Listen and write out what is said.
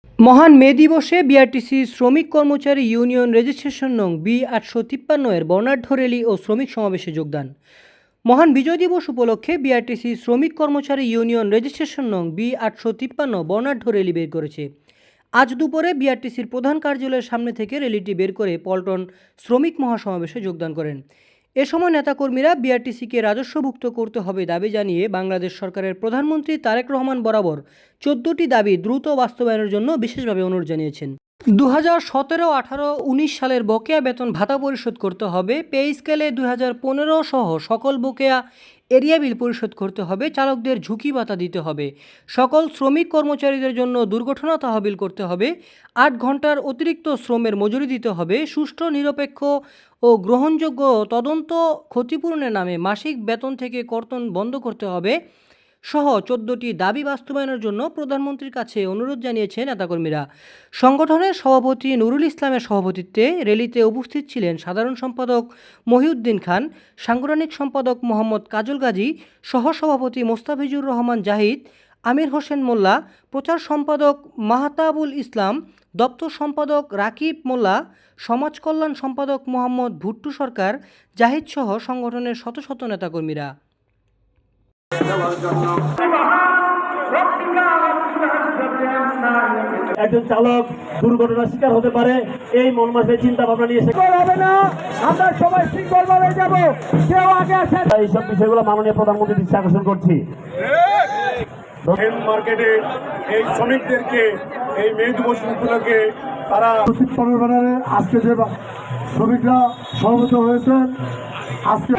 মহান মে দিবসে বিআরটিসি শ্রমিক কর্মচারী ইউনিয়ন রেজিস্ট্রেশন নং B853 এর বর্ণাঢ্য র্যালি ও শ্রমিক সমাবেশে যোগদান। মহান বিজয় দিবস উপলক্ষে বিআরটিসি শ্রমিক কর্মচারী ইউনিয়ন রেজিস্ট্রেশন নং B853 বর্ণাঢ্য র্যালি বের করেছে। আজ দুপুরে বিআরটিসির প্রধান কার্যালয়ের সামনে থেকে র্যালিটি বের করে পল্টন শ্রমিক মহাসমাবেশে যোগদান করেন। এ সময় নেতাকর্মীরা বিআরটিসিকে রাজস্বভুক্ত করতে হবে দাবি জানিয়ে বাংলাদেশ সরকারের প্রধানমন্ত্রী তারেক রহমান বরাবর 14টি দাবি দ্রুত বাস্তবায়নের জন্য বিশেষভাবে অনুরোধ জানিয়েছেন। 2017, 18, 19 সালের বকেয়া বেতন ভাতা পরিশোধ করতে হবে। পে স্কেলে 2015 সহ সকল বকেয়া এরিয়া বিল পরিশোধ করতে হবে। চালকদের ঝুঁকি ভাতা দিতে হবে। সকল শ্রমিক কর্মচারীদের জন্য দুর্ঘটনা তহবিল করতে হবে। 8 ঘন্টার অতিরিক্ত শ্রমের মজুরি দিতে হবে। সুষ্ঠু, নিরপেক্ষ ও গ্রহণযোগ্য তদন্ত, ক্ষতিপূরণের নামে মাসিক বেতন থেকে কর্তন বন্ধ করতে হবে সহ 14টি দাবি বাস্তবায়নের জন্য প্রধানমন্ত্রীর কাছে অনুরোধ জানিয়েছেন নেতাকর্মীরা। সংগঠনের সভাপতি নুরুল ইসলামের সভাপতিত্বে র্যালিতে উপস্থিত ছিলেন সাধারণ সম্পাদক মহিউদ্দিন খান, সাংগঠনিক সম্পাদক মোহাম্মদ কাজল গাজী, সহসভাপতি মোস্তাফিজুর রহমান জাহিদ, আমির হোসেন মোল্লা, প্রচার সম্পাদক মাহতাবুল ইসলাম, দপ্তর সম্পাদক রাকিব মোল্লা, সমাজ কল্যাণ সম্পাদক মোহাম্মদ ভুট্টু সরকার, জাহিদ সহ সংগঠনের শত শত নেতাকর্মীরা। একজন চালক দুর্ঘটনার শিকার হতে পারে, এই মন মাসে চিন্তা ভাবনা নিয়ে হবে না। আমরা সবাই শৃঙ্খলভাবে যাব, কেউ আগে আসে। এইসব বিষয়গুলো মাননীয় প্রধানমন্ত্রী দৃষ্টি আকর্ষণ করছি। মার্কেটে এই শ্রমিকদেরকে এই মে দিবস উপলক্ষে তারা আজকে যে শ্রমিকরা সমবেত হয়েছে আজকে